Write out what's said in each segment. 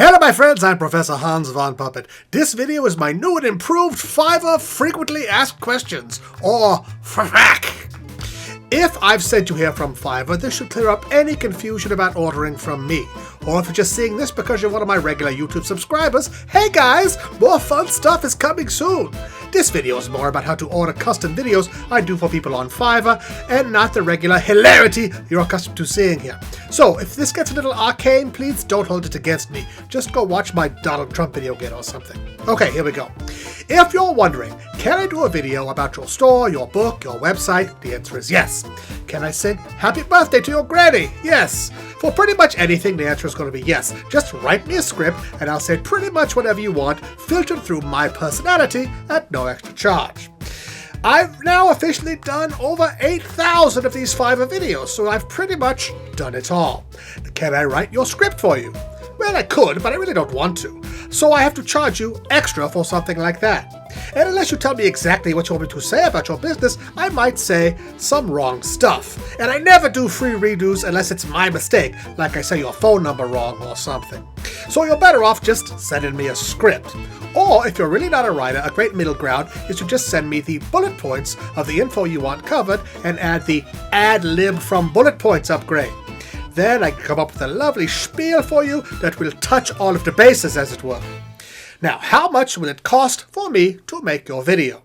Hello my friends, I'm Professor Hans von Puppet. This video is my new and improved Fiverr Frequently Asked Questions, or FFAQ. If I've sent you here from Fiverr, this should clear up any confusion about ordering from me. Or if you're just seeing this because you're one of my regular YouTube subscribers, hey guys, more fun stuff is coming soon. This video is more about how to order custom videos I do for people on Fiverr, and not the regular hilarity you're accustomed to seeing here. So, if this gets a little arcane, please don't hold it against me. Just go watch my Donald Trump video again or something. Okay, here we go. If you're wondering, can I do a video about your store, your book, your website? The answer is yes. Can I sing happy birthday to your granny? Yes. For pretty much anything, the answer is going to be yes. Just write me a script and I'll say pretty much whatever you want, filtered through my personality at no extra charge. I've now officially done over 8,000 of these Fiverr videos, so I've pretty much done it all. Can I write your script for you? Well, I could, but I really don't want to. So I have to charge you extra for something like that. And unless you tell me exactly what you want me to say about your business, I might say some wrong stuff. And I never do free redos unless it's my mistake, like I say your phone number wrong or something. So you're better off just sending me a script. Or if you're really not a writer, a great middle ground is to just send me the bullet points of the info you want covered and add the ad lib from bullet points upgrade. Then I can come up with a lovely spiel for you that will touch all of the bases, as it were. Now, how much will it cost for me to make your video?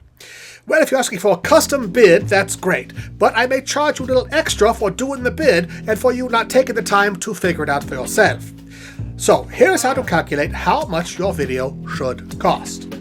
Well, if you're asking for a custom bid, that's great, but I may charge you a little extra for doing the bid and for you not taking the time to figure it out for yourself. So, here's how to calculate how much your video should cost.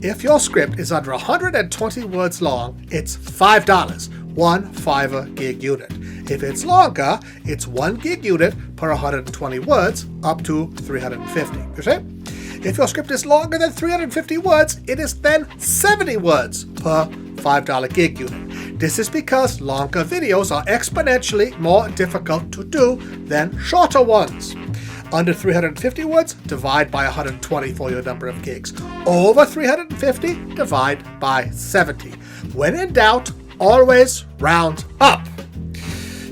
If your script is under 120 words long, it's $5, one Fiverr gig unit. If it's longer, it's 1 gig unit per 120 words, up to 350. You see? If your script is longer than 350 words, it is then 70 words per $5 gig unit. This is because longer videos are exponentially more difficult to do than shorter ones. Under 350 words, divide by 120 for your number of gigs. Over 350, divide by 70. When in doubt, always round up.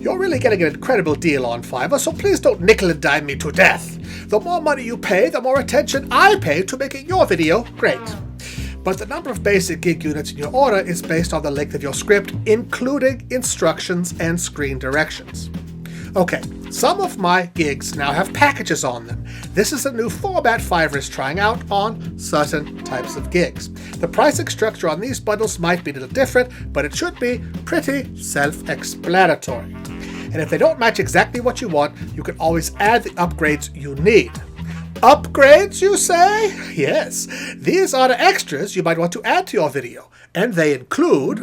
You're really getting an incredible deal on Fiverr, so please don't nickel and dime me to death. The more money you pay, the more attention I pay to making your video great. But the number of basic gig units in your order is based on the length of your script, including instructions and screen directions. Okay, some of my gigs now have packages on them. This is a new format Fiverr is trying out on certain types of gigs. The pricing structure on these bundles might be a little different, but it should be pretty self-explanatory. And if they don't match exactly what you want, you can always add the upgrades you need. Upgrades, you say? Yes, these are the extras you might want to add to your video. And they include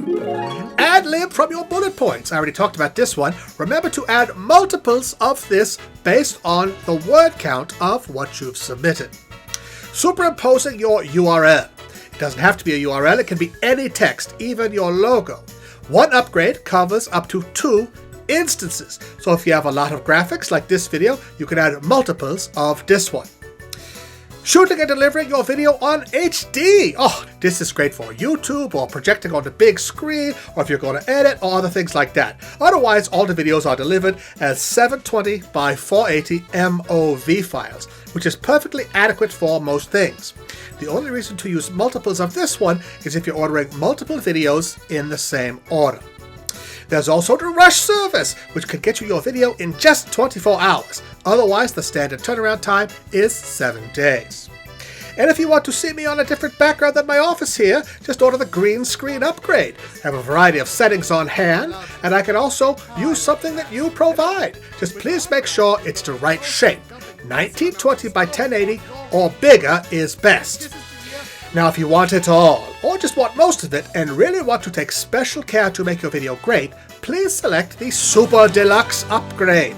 ad lib from your bullet points. I already talked about this one. Remember to add multiples of this based on the word count of what you've submitted. Superimposing your URL. It doesn't have to be a URL, it can be any text, even your logo. One upgrade covers up to 2 instances. So if you have a lot of graphics like this video, you can add multiples of this one. Shooting and delivering your video on HD. Oh, this is great for YouTube or projecting on the big screen, or if you're going to edit or other things like that. Otherwise, all the videos are delivered as 720 by 480 MOV files, which is perfectly adequate for most things. The only reason to use multiples of this one is if you're ordering multiple videos in the same order. There's also the Rush service, which can get you your video in just 24 hours. Otherwise, the standard turnaround time is 7 days. And if you want to see me on a different background than my office here, just order the green screen upgrade. I have a variety of settings on hand, and I can also use something that you provide. Just please make sure it's the right shape. 1920 by 1080 or bigger is best. Now, if you want it all, or just want most of it, and really want to take special care to make your video great, please select the Super Deluxe upgrade.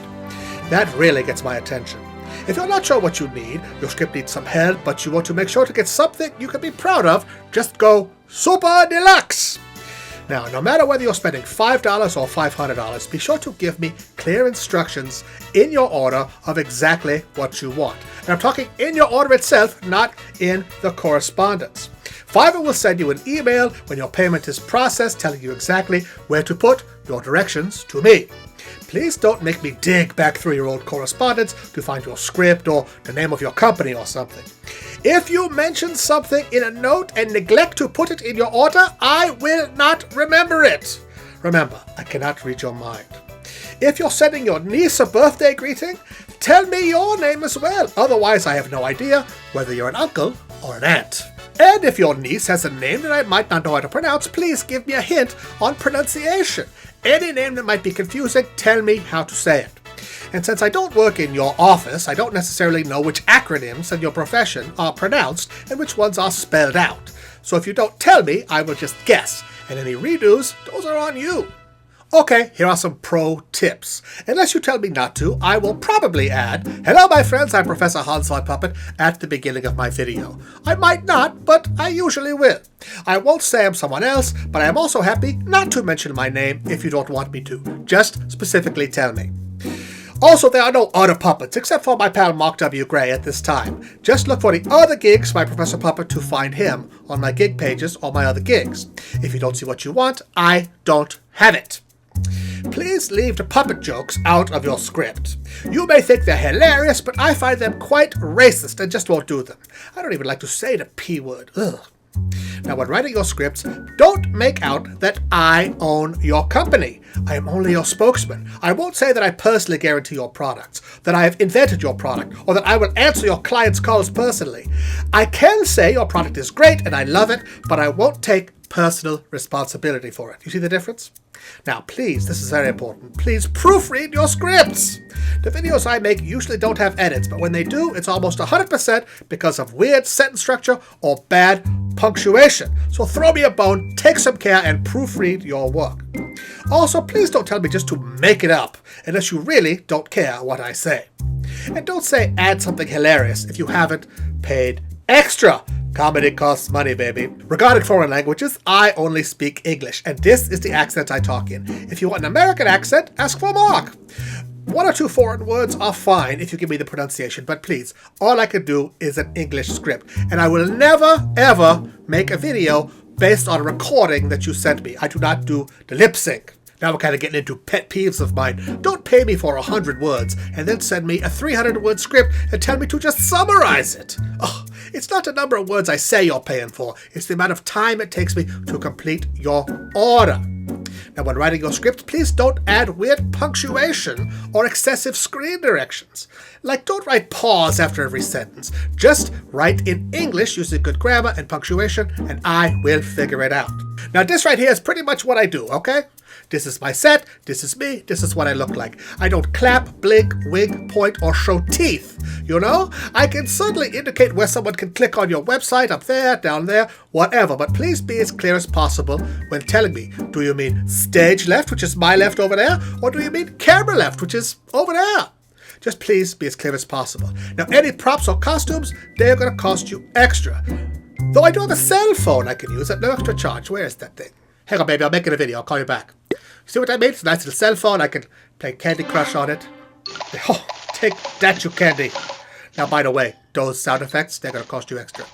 That really gets my attention. If you're not sure what you need, your script needs some help, but you want to make sure to get something you can be proud of, just go Super Deluxe. Now, no matter whether you're spending $5 or $500, be sure to give me clear instructions in your order of exactly what you want. And I'm talking in your order itself, not in the correspondence. Fiverr will send you an email when your payment is processed telling you exactly where to put your directions to me. please don't make me dig back through your old correspondence to find your script or the name of your company or something. If you mention something in a note and neglect to put it in your order, I will not remember it. Remember, I cannot read your mind. If you're sending your niece a birthday greeting, tell me your name as well. Otherwise, I have no idea whether you're an uncle or an aunt. And if your niece has a name that I might not know how to pronounce, please give me a hint on pronunciation. Any name that might be confusing, tell me how to say it. And since I don't work in your office, I don't necessarily know which acronyms in your profession are pronounced and which ones are spelled out. So if you don't tell me, I will just guess. And any redos, those are on you. Okay, here are some pro tips. Unless you tell me not to, I will probably add, "Hello my friends, I'm Professor Hans Von Puppet," at the beginning of my video. I might not, but I usually will. I won't say I'm someone else, but I am also happy not to mention my name if you don't want me to. Just specifically tell me. Also, there are no other puppets, except for my pal Mark W. Gray at this time. Just look for the other gigs by Professor Puppet to find him on my gig pages or my other gigs. If you don't see what you want, I don't have it. Please leave the puppet jokes out of your script. You may think they're hilarious, but I find them quite racist and just won't do them. I don't even like to say the P word. Ugh. Now, when writing your scripts, don't make out that I own your company. I am only your spokesman. I won't say that I personally guarantee your products, that I have invented your product, or that I will answer your clients' calls personally. I can say your product is great and I love it, but I won't take personal responsibility for it. You see the difference? Now, please, this is very important, please proofread your scripts. The videos I make usually don't have edits, but when they do, it's almost 100% because of weird sentence structure or bad punctuation. So throw me a bone, take some care, and proofread your work. Also, please don't tell me just to make it up, unless you really don't care what I say. And don't say add something hilarious if you haven't paid extra. Comedy costs money, baby. Regarding foreign languages, I only speak English, and this is the accent I talk in. If you want an American accent, ask for Mark. One or two foreign words are fine if you give me the pronunciation, but please, all I can do is an English script, and I will never, ever make a video based on a recording that you sent me. I do not do the lip sync. Now we're kind of getting into pet peeves of mine. Don't pay me for 100 words and then send me a 300-word script and tell me to just summarize it. Oh, it's not the number of words I say you're paying for. It's the amount of time it takes me to complete your order. Now, when writing your script, please don't add weird punctuation or excessive screen directions. Like, don't write pause after every sentence. Just write in English using good grammar and punctuation, and I will figure it out. Now, this right here is pretty much what I do, okay? This is my set, this is me, this is what I look like. I don't clap, blink, wink, point, or show teeth. You know? I can certainly indicate where someone can click on your website, up there, down there, whatever, but please be as clear as possible when telling me. Do you mean stage left, which is my left over there, or do you mean camera left, which is over there? Just please be as clear as possible. Now, any props or costumes, they're going to cost you extra. Though I do have a cell phone I can use at no extra charge. Where is that thing? Hang on, baby, I'm making a video. I'll call you back. See what I made? It's a nice little cell phone. I can play Candy Crush on it. Oh, take that, you candy. Now, by the way, those sound effects, they're going to cost you extra.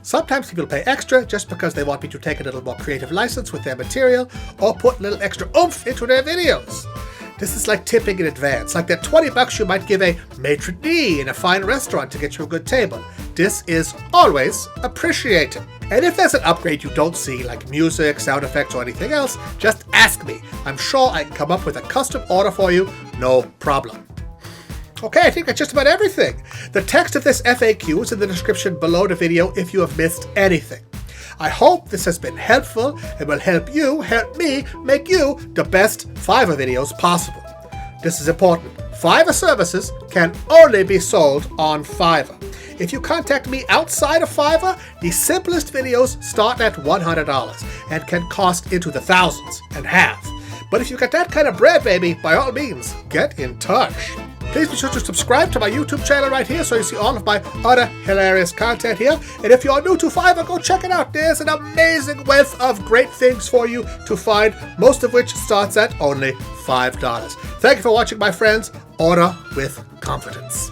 Sometimes people pay extra just because they want me to take a little more creative license with their material or put a little extra oomph into their videos. This is like tipping in advance, like that $20 you might give a maitre d' in a fine restaurant to get you a good table. This is always appreciated. And if there's an upgrade you don't see, like music, sound effects, or anything else, just ask me. I'm sure I can come up with a custom order for you, no problem. Okay, I think that's just about everything. The text of this FAQ is in the description below the video if you have missed anything. I hope this has been helpful and will help you, help me, make you the best Fiverr videos possible. This is important. Fiverr services can only be sold on Fiverr. If you contact me outside of Fiverr, the simplest videos start at $100 and can cost into the thousands and have. But if you got that kind of bread, baby, by all means, get in touch. Please be sure to subscribe to my YouTube channel right here so you see all of my other hilarious content here. And if you're new to Fiverr, go check it out. There's an amazing wealth of great things for you to find, most of which starts at only $5. Thank you for watching, my friends. Order with confidence.